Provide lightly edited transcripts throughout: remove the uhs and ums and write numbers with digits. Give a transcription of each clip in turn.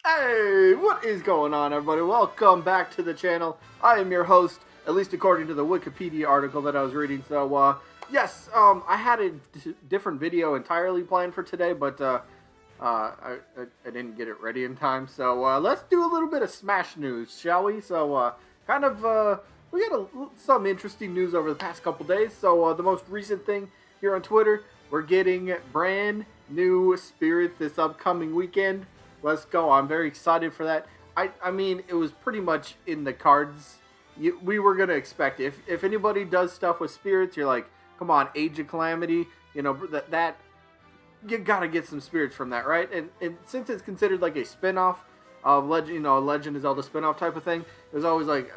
Hey, what is going on, everybody? Welcome back to the channel. I am your host, at least according to the Wikipedia article that I was reading. So, yes, I had a different video entirely planned for today, but I didn't get it ready in time. So, let's do a little bit of Smash news, shall we? So, we got some interesting news over the past couple days. So, the most recent thing here on Twitter, we're getting brand new Spirits this upcoming weekend. Let's go. I'm very excited for that. I mean, it was pretty much in the cards. We were going to expect it. If anybody does stuff with Spirits, you're like, come on, Age of Calamity, you know, that you got to get some Spirits from that, right? And since it's considered like a spin-off of Legend, you know, Legend of Zelda spin-off type of thing, it was always like,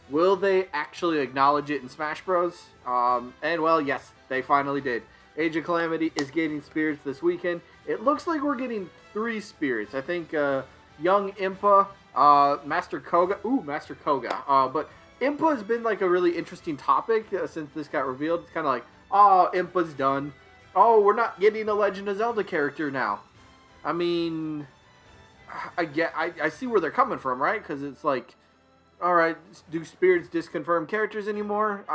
will they actually acknowledge it in Smash Bros? And well, yes, they finally did. Age of Calamity is getting Spirits this weekend. It looks like we're getting 3 Spirits. I think Young Impa, Master Koga. Ooh, Master Koga. But Impa has been like a really interesting topic since this got revealed. It's kind of like, oh, Impa's done. Oh, we're not getting a Legend of Zelda character now. I mean, I see where they're coming from, right? Because it's like, all right, do Spirits disconfirm characters anymore?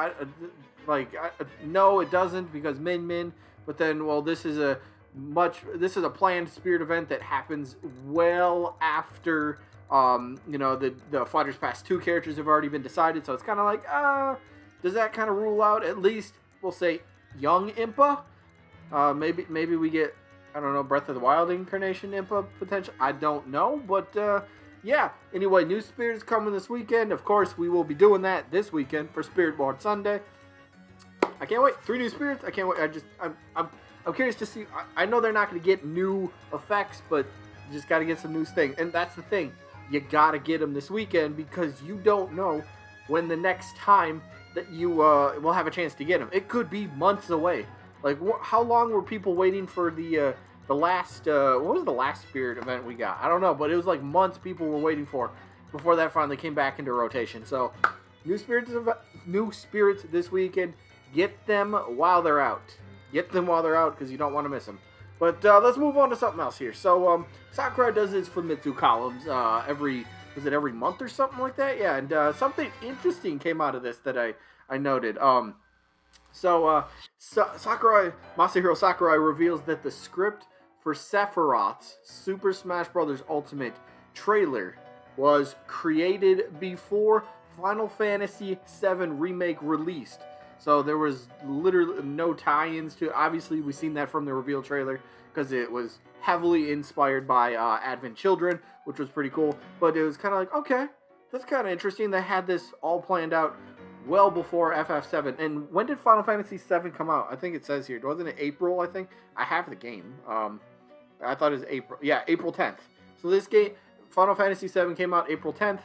No, it doesn't because Min. But then, well, this is a planned Spirit event that happens well after, you know, the Fighters Pass 2 characters have already been decided. So it's kind of like, does that kind of rule out at least, we'll say, Young Impa? Maybe we get, I don't know, Breath of the Wild incarnation Impa potential. I don't know, but yeah. Anyway, new Spirits coming this weekend. Of course, we will be doing that this weekend for Spirit Board Sunday. I can't wait. 3 new Spirits. I can't wait. I'm curious to see. I know they're not going to get new effects, but you just got to get some new things. And that's the thing. You got to get them this weekend because you don't know when the next time that you will have a chance to get them. It could be months away. Like, how long were people waiting for the last, what was the last Spirit event we got? I don't know, but it was like months people were waiting for before that finally came back into rotation. So, new Spirits this weekend. Get them while they're out. Get them while they're out because you don't want to miss them. But let's move on to something else here. So Sakurai does his Famitsu columns every month or something like that? Yeah, and something interesting came out of this that I noted. Masahiro Sakurai reveals that the script for Sephiroth's Super Smash Bros. Ultimate trailer was created before Final Fantasy VII Remake released. So there was literally no tie-ins to it. Obviously, we've seen that from the reveal trailer because it was heavily inspired by Advent Children, which was pretty cool. But it was kind of like, okay, that's kind of interesting. They had this all planned out well before FF7. And when did Final Fantasy VII come out? I think it says here. Wasn't it April, I think? I have the game. I thought it was April. Yeah, April 10th. So this game, Final Fantasy VII came out April 10th.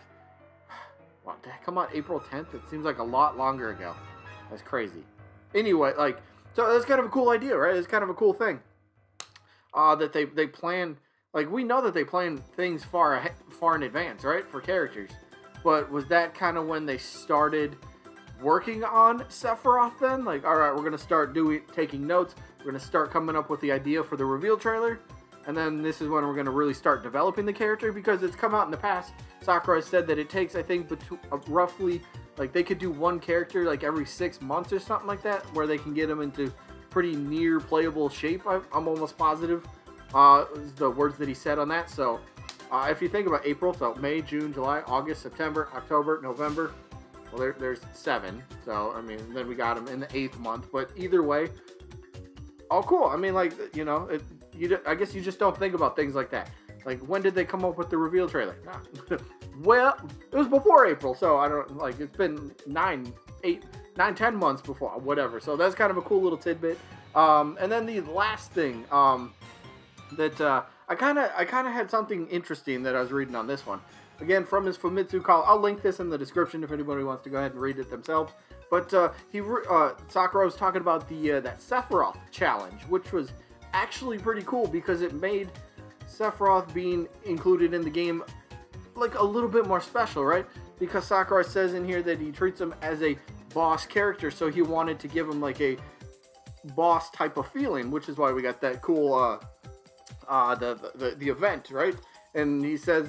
Wow, did it come out April 10th? It seems like a lot longer ago. That's crazy. Anyway, like, so that's kind of a cool idea, right? It's kind of a cool thing. That they plan, like, we know that they plan things far in advance, right? For characters. But was that kind of when they started working on Sephiroth then? Like, alright, we're going to start taking notes. We're going to start coming up with the idea for the reveal trailer. And then this is when we're going to really start developing the character because it's come out in the past. Sakurai said that it takes, I think, roughly, like, they could do one character, like, every 6 months or something like that, where they can get them into pretty near playable shape, I'm almost positive, is the words that he said on that. So, if you think about April, so May, June, July, August, September, October, November, well, there's 7. So, I mean, then we got them in the 8th month. But either way, oh, cool. I mean, like, you know, I guess you just don't think about things like that. Like, when did they come up with the reveal trailer? Well, it was before April, so I don't, like, it's been 9, 10 months before, whatever. So that's kind of a cool little tidbit. And then the last thing, that I kind of had something interesting that I was reading on this one. Again, from his Famitsu call. I'll link this in the description if anybody wants to go ahead and read it themselves. But Sakurai was talking about that Sephiroth challenge, which was actually pretty cool because it made Sephiroth being included in the game like a little bit more special, right? Because Sakurai says in here that he treats him as a boss character, so he wanted to give him like a boss type of feeling, which is why we got that cool the event, right? and he says,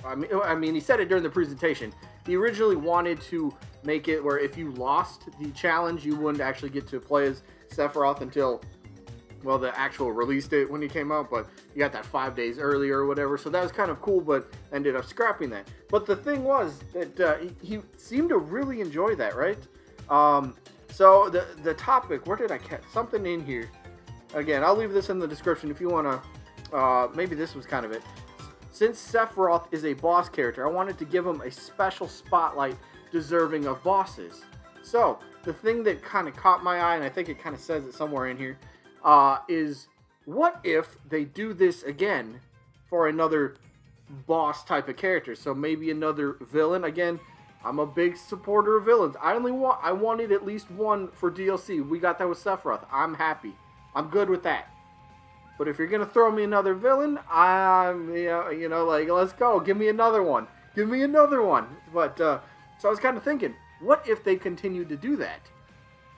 he said it during the presentation. He originally wanted to make it where if you lost the challenge, you wouldn't actually get to play as Sephiroth until, well, the actual release date when he came out, but you got that 5 days earlier or whatever, so that was kind of cool, but ended up scrapping that. But the thing was that he seemed to really enjoy that, right? So the topic, where did I catch something in here? Again, I'll leave this in the description if you want to, maybe this was kind of it. Since Sephiroth is a boss character, I wanted to give him a special spotlight deserving of bosses. So, the thing that kind of caught my eye, and I think it kind of says it somewhere in here, is what if they do this again for another boss type of character? So maybe another villain. Again, I'm a big supporter of villains. I wanted at least one for DLC. We got that with Sephiroth. I'm happy. I'm good with that. But if you're gonna throw me another villain, like, let's go. Give me another one. Give me another one. But so I was kind of thinking, what if they continued to do that?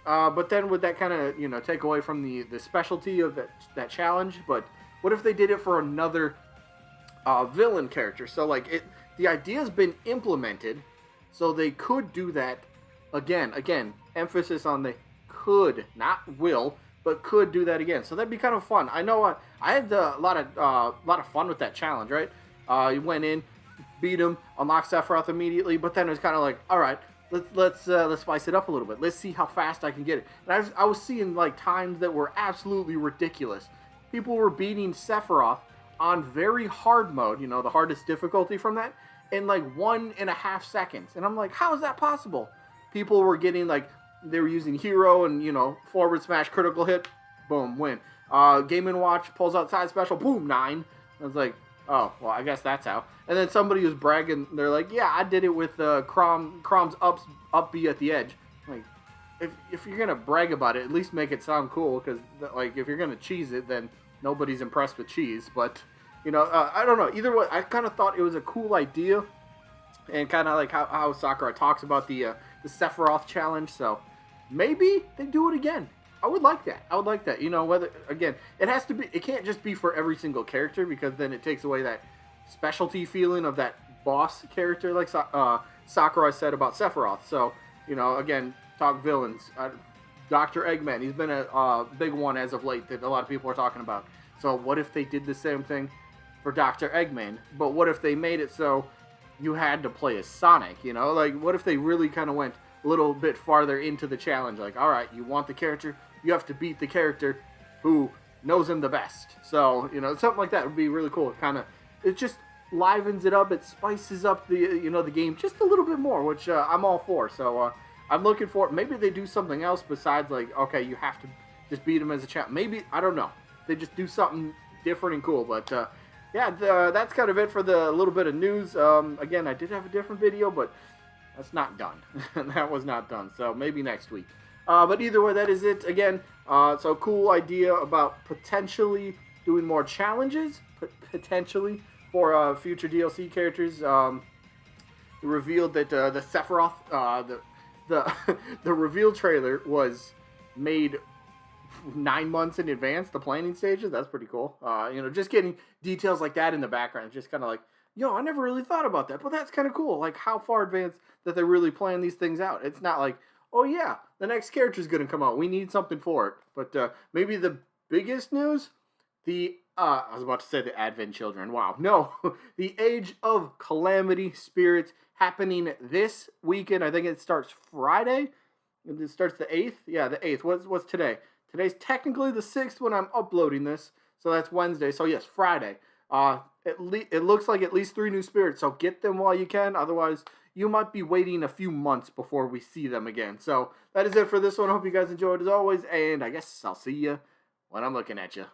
But then would that kind of, take away from the specialty of that challenge? But what if they did it for another villain character? So, like, the idea's been implemented, so they could do that again. Again, emphasis on they could, not will, but could do that again. So that'd be kind of fun. I know I had a lot of fun with that challenge, right? You went in, beat him, unlocked Sephiroth immediately, but then it was kind of like, all right, let's spice it up a little bit. Let's see how fast I can get it. And I was seeing like times that were absolutely ridiculous. People were beating Sephiroth on very hard mode, the hardest difficulty from that, in like 1.5 seconds. And I'm like, how is that possible? People were getting like, they were using hero and, forward smash, critical hit, boom, win. Game & Watch pulls out side special, boom, 9. I was like, oh, well, I guess that's how. And then somebody was bragging, they're like, yeah, I did it with Crom's up B at the edge. Like, if you're going to brag about it, at least make it sound cool, because, like, if you're going to cheese it, then nobody's impressed with cheese. But, I don't know. Either way, I kind of thought it was a cool idea, and kind of like how Sakurai talks about the Sephiroth challenge, so maybe they do it again. I would like that. Whether, again, it can't just be for every single character, because then it takes away that specialty feeling of that boss character, like Sakurai said about Sephiroth. So, again, talk villains. Dr. Eggman, he's been a big one as of late that a lot of people are talking about. So what if they did the same thing for Dr. Eggman? But what if they made it so you had to play as Sonic, Like, what if they really kind of went a little bit farther into the challenge? Like, all right, you want the character, you have to beat the character who knows him the best. So, something like that would be really cool. It just livens it up. It spices up the game just a little bit more, which I'm all for. So, I'm looking for it. Maybe they do something else besides, like, okay, you have to just beat him as a champ. Maybe, I don't know. They just do something different and cool. But, yeah, that's kind of it for the little bit of news. Again, I did have a different video, but that's not done. That was not done. So maybe next week. But either way, that is it. Again, so cool idea about potentially doing more challenges, potentially, for future DLC characters. It revealed that the Sephiroth, the reveal trailer was made 9 months in advance, the planning stages. That's pretty cool. Just getting details like that in the background, just kind of like, I never really thought about that, but that's kind of cool. Like, how far advanced that they really plan these things out. It's not like, oh yeah, the next character is going to come out, we need something for it. But maybe the biggest news, I was about to say the Advent Children. Wow, no, the Age of Calamity Spirits happening this weekend. I think it starts Friday. It starts the 8th. Yeah, the 8th. What's today? Today's technically the 6th when I'm uploading this, so that's Wednesday. So yes, Friday. It looks like at least 3 new spirits, so get them while you can. Otherwise, you might be waiting a few months before we see them again. So that is it for this one. I hope you guys enjoyed as always, and I guess I'll see you when I'm looking at you.